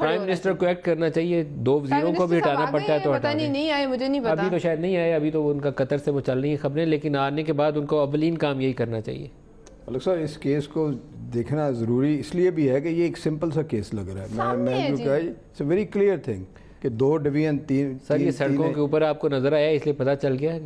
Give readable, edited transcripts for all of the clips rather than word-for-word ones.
Prime minister کو act کرنا چاہیے, 2 وزیروں کو بھی ہٹانا پڑتا ہے تو پتہ نہیں آئے, مجھے نہیں پتا. ابھی تو شاید نہیں آئے, ابھی تو ان کا قطر سے وہ چل رہی ہیں خبریں, لیکن آنے کے بعد ان کو اولین کام یہی کرنا چاہیے. ملک صاحب اس کیس کو دیکھنا ضروری اس لیے بھی ہے کہ یہ ایک سمپل سا کیس لگ رہا ہے. میں جو کہا it's a very clear thing کہ 2 ڈویژن 3. سر یہ سڑکوں کے اوپر آپ کو نظر آیا اس لیے پتہ چل گیا,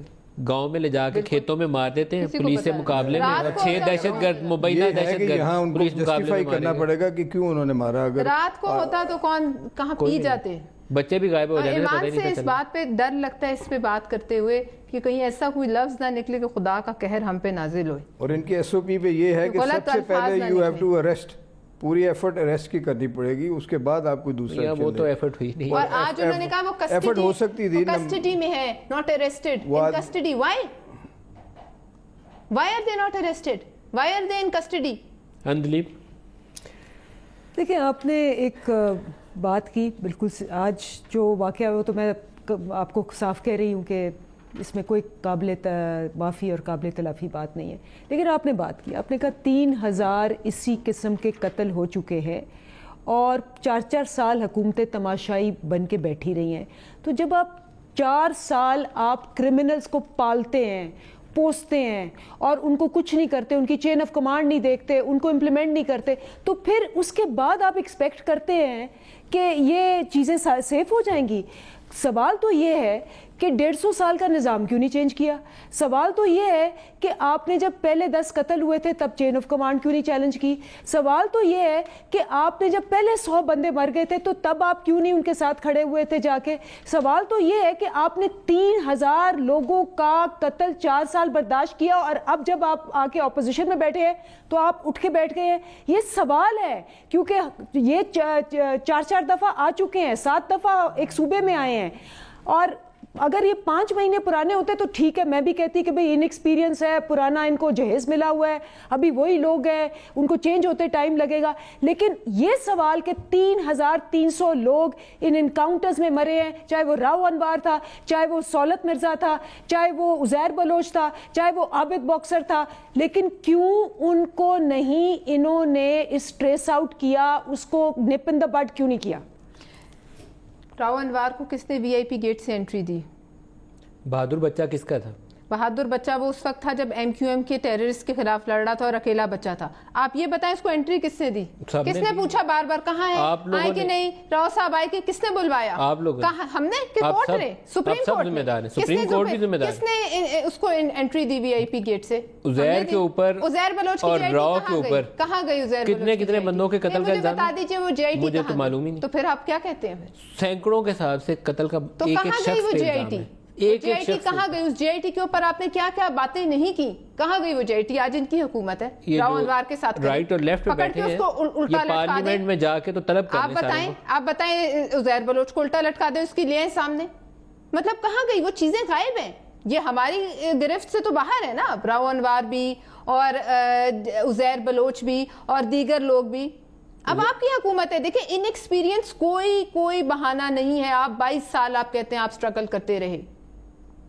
گاؤں میں لے جا کے کھیتوں میں مار دیتے ہیں پولیس سے مقابلے میں. 6 دہشت گرد مبینہ دہشت گرد یہاں ان کو جسٹیفائی کرنا پڑے گا کہ کیوں انہوں نے مارا. اگر رات کو ہوتا تو کون کہاں پی جاتے, بچے بھی غائب ہو جاتے. ایمان سے اس بات پہ ڈر لگتا ہے اس پہ بات کرتے ہوئے کہ کہیں ایسا کوئی لفظ نہ نکلے کہ خدا کا قہر ہم پہ نازل ہوئے. اور ان کی ایس او پی پہ یہ ہے کہ سب سے پہلے یو ہیو ٹو اریسٹ, پوری ایفرٹ اریسٹ کی کرنی پڑے گی, اس کے بعد آپ کوئی دوسرا. وہ تو ایفرٹ ہوئی نہیں. اور آج انہوں نے کہا وہ ایفرٹ ہو سکتی تھی, کسٹڈی میں ہے, not arrested, in custody. Why are they not arrested? Why are they in custody? اندلیپ دیکھیں آپ نے ایک بات کی بالکل, آج جو واقعہ ہے وہ تو میں آپ کو صاف کہہ رہی ہوں کہ اس میں کوئی قابل معافی اور قابل تلافی بات نہیں ہے, لیکن آپ نے بات کی, آپ نے کہا 3000 اسی قسم کے قتل ہو چکے ہیں اور 4 سال حکومتیں تماشائی بن کے بیٹھی رہی ہیں. تو جب آپ 4 سال آپ کرمنلز کو پالتے ہیں, پوستے ہیں اور ان کو کچھ نہیں کرتے, ان کی چین آف کمانڈ نہیں دیکھتے, ان کو امپلیمنٹ نہیں کرتے, تو پھر اس کے بعد آپ ایکسپیکٹ کرتے ہیں کہ یہ چیزیں سیف ہو جائیں گی. سوال تو یہ ہے کہ 150 سال کا نظام کیوں نہیں چینج کیا. سوال تو یہ ہے کہ آپ نے جب پہلے 10 قتل ہوئے تھے تب چین آف کمانڈ کیوں نہیں چیلنج کی. سوال تو یہ ہے کہ آپ نے جب پہلے 100 بندے مر گئے تھے تو تب آپ کیوں نہیں ان کے ساتھ کھڑے ہوئے تھے جا کے. سوال تو یہ ہے کہ آپ نے 3000 لوگوں کا قتل 4 سال برداشت کیا اور اب جب آپ آ کے اپوزیشن میں بیٹھے ہیں تو آپ اٹھ کے بیٹھ گئے ہیں. یہ سوال ہے کیونکہ یہ 4 دفعہ آ چکے ہیں, 7 دفعہ ایک صوبے میں آئے ہیں, اور اگر یہ 5 مہینے پرانے ہوتے تو ٹھیک ہے, میں بھی کہتی کہ بھئی ان ایکسپیرینس ہے, پرانا ان کو جہیز ملا ہوا ہے, ابھی وہی لوگ ہیں, ان کو چینج ہوتے ٹائم لگے گا. لیکن یہ سوال کہ 3300 لوگ ان انکاؤنٹرز میں مرے ہیں, چاہے وہ راؤ انوار تھا, چاہے وہ سولت مرزا تھا, چاہے وہ عزیر بلوچ تھا, چاہے وہ عابد باکسر تھا, لیکن کیوں ان کو نہیں انہوں نے اس ٹریس آؤٹ کیا, اس کو نپ ان دا بڈ کیوں نہیں کیا. راؤ انوار کو کس نے وی آئی پی گیٹ سے انٹری دی؟ بہادر بچہ کس کا تھا؟ بہادر بچہ وہ اس وقت تھا جب ایم کیو ایم کے ٹیررسٹ کے خلاف لڑ رہا تھا اور اکیلا بچہ تھا. آپ یہ بتائیں اس کو انٹری کس نے دی؟ کس نے پوچھا بار بار کہاں ہے, آئے کہ نہیں, راؤ صاحب آئے کہ کس نے بلوایا؟ آپ لوگ. ہم نے کہ کورٹ نے, سپریم کورٹ نے, سپریم کورٹ بھی ذمہ دار ہے. کس نے اس کو انٹری دی وی آئی پی گیٹ سے؟ عزیر کے اوپر, عزیر بلوچ اور راؤ کے اوپر کہاں گئی عزیر بلوچ؟ کتنے بندوں کے قتل کا الزام؟ بتا دیجئے وہ جے آئی ٹی مجھے تو معلوم ہی نہیں. تو پھر آپ کیا کہتے ہیں؟ سینکڑوں کے حساب سے قتل کا ایک ایک شخص پہ الزام ہے. جے آئی ٹی کہاں گئی؟ اس جے آئی ٹی کے اوپر آپ نے کیا کیا باتیں نہیں کی, کہاں گئی وہ جے آئی ٹی؟ آج ان کی حکومت ہے, راؤ انوار کے ساتھ رائٹ اور لیفٹ پہ بیٹھے ہیں, یہ پارلیمنٹ میں جا کے تو طلب کرنے. آپ بتائیں عزیر بلوچ کو الٹا لٹکا دیں, اس کی لیں سامنے, مطلب کہاں گئی وہ چیزیں؟ غائب ہیں, یہ ہماری گرفت سے تو باہر ہے نا. راؤ انوار بھی اور عزیر بلوچ بھی اور دیگر لوگ بھی. اب آپ کی حکومت ہے, دیکھیں ان ایکسپیرینس کوئی بہانہ نہیں ہے. آپ 22 سال آپ کہتے ہیں آپ سٹرگل کرتے رہے,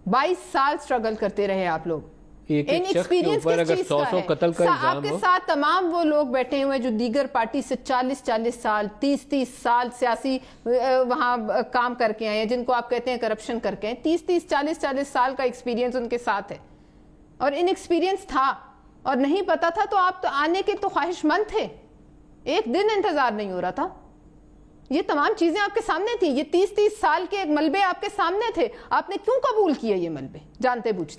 22 سال سٹرگل کرتے رہے آپ لوگ. ان ایکسپیرینس کس چیز کا ہے؟ آپ کے ساتھ تمام وہ لوگ بیٹھے ہوئے جو دیگر پارٹی سے 40 سال 30 سال سیاسی وہاں کام کر کے آئے ہیں, جن کو آپ کہتے ہیں کرپشن کر کے ہیں. 30 40 سال کا ایکسپیرینس ان کے ساتھ ہے, اور ان ایکسپیرینس تھا اور نہیں پتا تھا تو آپ تو آنے کے تو خواہش مند تھے, ایک دن انتظار نہیں ہو رہا تھا. یہ تمام چیزیں آپ کے سامنے تھی, یہ 30 سال کے ملبے آپ کے سامنے تھے. آپ نے کیوں قبول کیا یہ ملبے جانتے بوجھتے؟